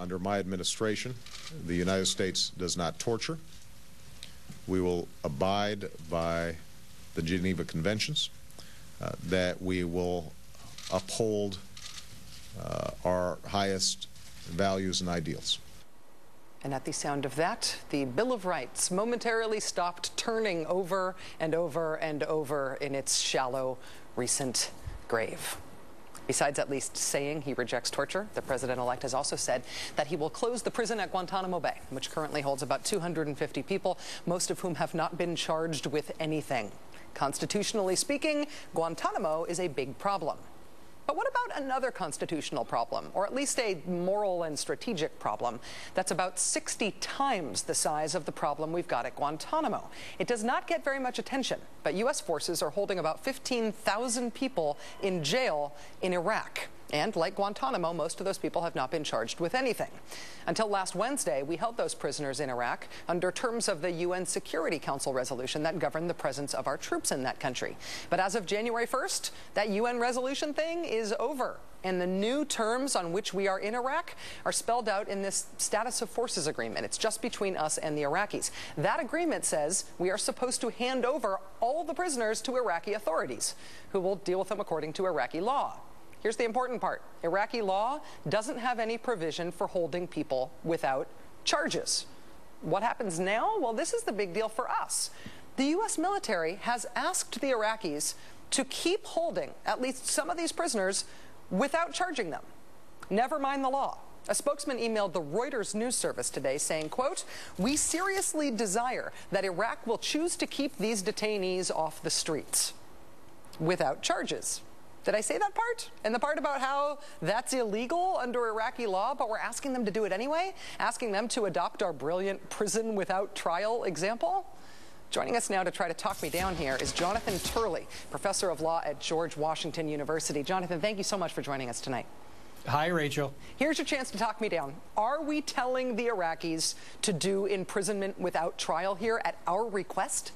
under my administration, the United States does not torture. We will abide by the Geneva Conventions, that we will uphold our highest values and ideals. And at the sound of that, the Bill of Rights momentarily stopped turning over and over and over in its shallow, recent grave. Besides at least saying he rejects torture, the president-elect has also said that he will close the prison at Guantanamo Bay, which currently holds about 250 people, most of whom have not been charged with anything. Constitutionally speaking, Guantanamo is a big problem. But what about another constitutional problem, or at least a moral and strategic problem, that's about 60 times the size of the problem we've got at Guantanamo? It does not get very much attention, but U.S. forces are holding about 15,000 people in jail in Iraq. And like Guantanamo, most of those people have not been charged with anything. Until last Wednesday, we held those prisoners in Iraq under terms of the UN Security Council resolution that governed the presence of our troops in that country. But as of January 1st, that UN resolution thing is over. And the new terms on which we are in Iraq are spelled out in this status of forces agreement. It's just between us and the Iraqis. That agreement says we are supposed to hand over all the prisoners to Iraqi authorities, who will deal with them according to Iraqi law. Here's the important part. Iraqi law doesn't have any provision for holding people without charges. What happens now? Well, this is the big deal for us. The U.S. military has asked the Iraqis to keep holding at least some of these prisoners without charging them. Never mind the law. A spokesman emailed the Reuters news service today saying, quote, "We seriously desire that Iraq will choose to keep these detainees off the streets without charges." Did I say that part? And the part about how that's illegal under Iraqi law, but we're asking them to do it anyway? Asking them to adopt our brilliant prison without trial example? Joining us now to try to talk me down here is Jonathan Turley, professor of law at George Washington University. Jonathan, thank you so much for joining us tonight. Hi, Rachel. Here's your chance to talk me down. Are we telling the Iraqis to do imprisonment without trial here at our request?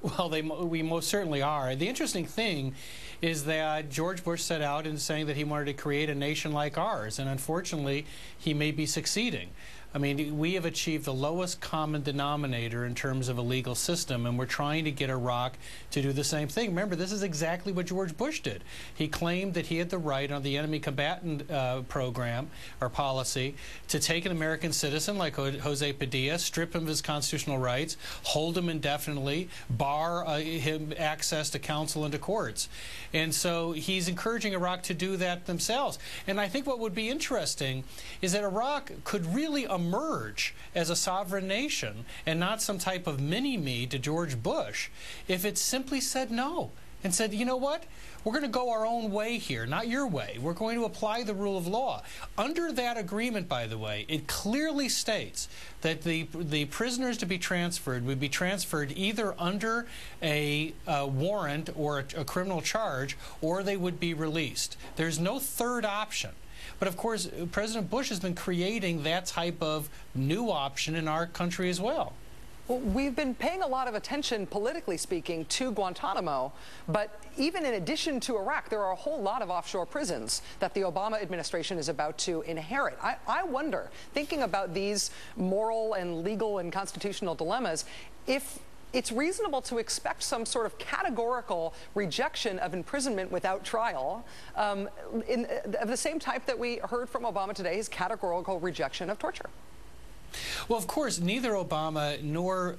Well, we most certainly are. The interesting thing is that George Bush set out in saying that he wanted to create a nation like ours, and unfortunately, he may be succeeding. I mean, we have achieved the lowest common denominator in terms of a legal system, and we're trying to get Iraq to do the same thing. Remember, this is exactly what George Bush did. He claimed that he had the right on the enemy combatant program or policy to take an American citizen like Jose Padilla, strip him of his constitutional rights, hold him indefinitely, bar him access to counsel and to courts. And so he's encouraging Iraq to do that themselves. And I think what would be interesting is that Iraq could really emerge as a sovereign nation and not some type of mini-me to George Bush if it simply said no and said, you know what, we're going to go our own way here, not your way. We're going to apply the rule of law. Under that agreement, by the way, it clearly states that the prisoners to be transferred would be transferred either under a warrant or a criminal charge, or they would be released. There's no third option. But of course, President Bush has been creating that type of new option in our country as well. Well, we've been paying a lot of attention, politically speaking, to Guantanamo, but even in addition to Iraq, there are a whole lot of offshore prisons that the Obama administration is about to inherit. I wonder, thinking about these moral and legal and constitutional dilemmas, if it's reasonable to expect some sort of categorical rejection of imprisonment without trial, of the same type that we heard from Obama today, his categorical rejection of torture. Well, of course, neither Obama nor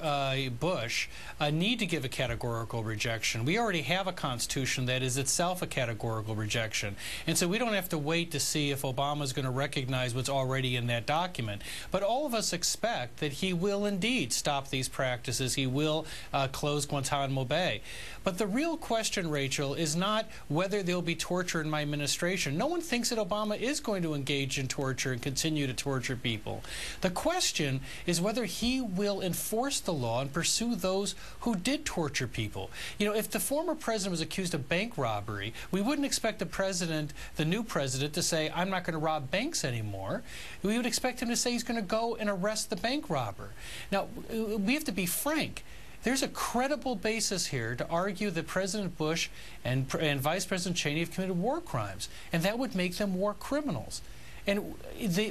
Bush need to give a categorical rejection. We already have a constitution that is itself a categorical rejection. And so we don't have to wait to see if Obama is going to recognize what's already in that document. But all of us expect that he will indeed stop these practices. He will close Guantanamo Bay. But the real question, Rachel, is not whether there will be torture in my administration. No one thinks that Obama is going to engage in torture and continue to torture people. The question is whether he will enforce the law and pursue those who did torture people. You know, if the former president was accused of bank robbery, we wouldn't expect the new president, to say, I'm not going to rob banks anymore. We would expect him to say he's going to go and arrest the bank robber. Now, we have to be frank. There's a credible basis here to argue that President Bush and Vice President Cheney have committed war crimes, and that would make them war criminals. And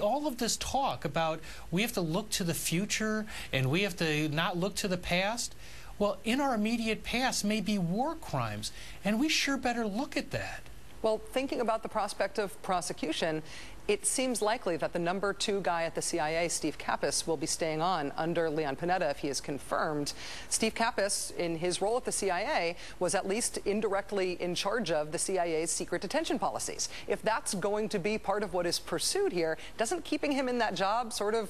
all of this talk about we have to look to the future and we have to not look to the past, well, in our immediate past may be war crimes, and we sure better look at that. Well, thinking about the prospect of prosecution, it seems likely that the #2 guy at the CIA, Steve Kappas, will be staying on under Leon Panetta if he is confirmed. Steve Kappas, in his role at the CIA, was at least indirectly in charge of the CIA's secret detention policies. If that's going to be part of what is pursued here, doesn't keeping him in that job sort of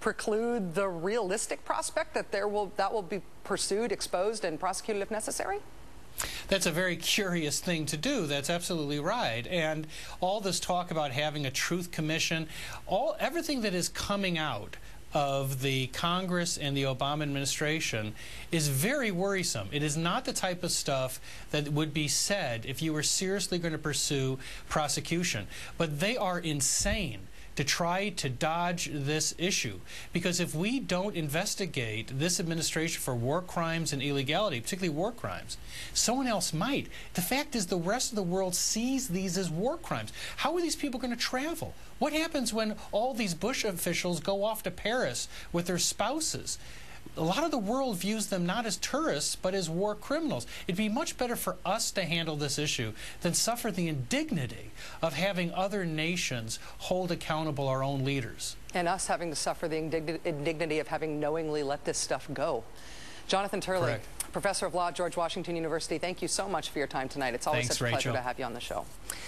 preclude the realistic prospect that that will be pursued, exposed, and prosecuted if necessary? That's a very curious thing to do. That's absolutely right. And all this talk about having a truth commission, everything that is coming out of the Congress and the Obama administration is very worrisome. It is not the type of stuff that would be said if you were seriously going to pursue prosecution. But they are insane to try to dodge this issue. Because if we don't investigate this administration for war crimes and illegality, particularly war crimes, someone else might. The fact is the rest of the world sees these as war crimes. How are these people going to travel? What happens when all these Bush officials go off to Paris with their spouses? A lot of the world views them not as tourists, but as war criminals. It'd be much better for us to handle this issue than suffer the indignity of having other nations hold accountable our own leaders. And us having to suffer the indignity of having knowingly let this stuff go. Jonathan Turley, Correct. Professor of Law at George Washington University, thank you so much for your time tonight. It's always Thanks, such a pleasure Rachel. to have you on the show.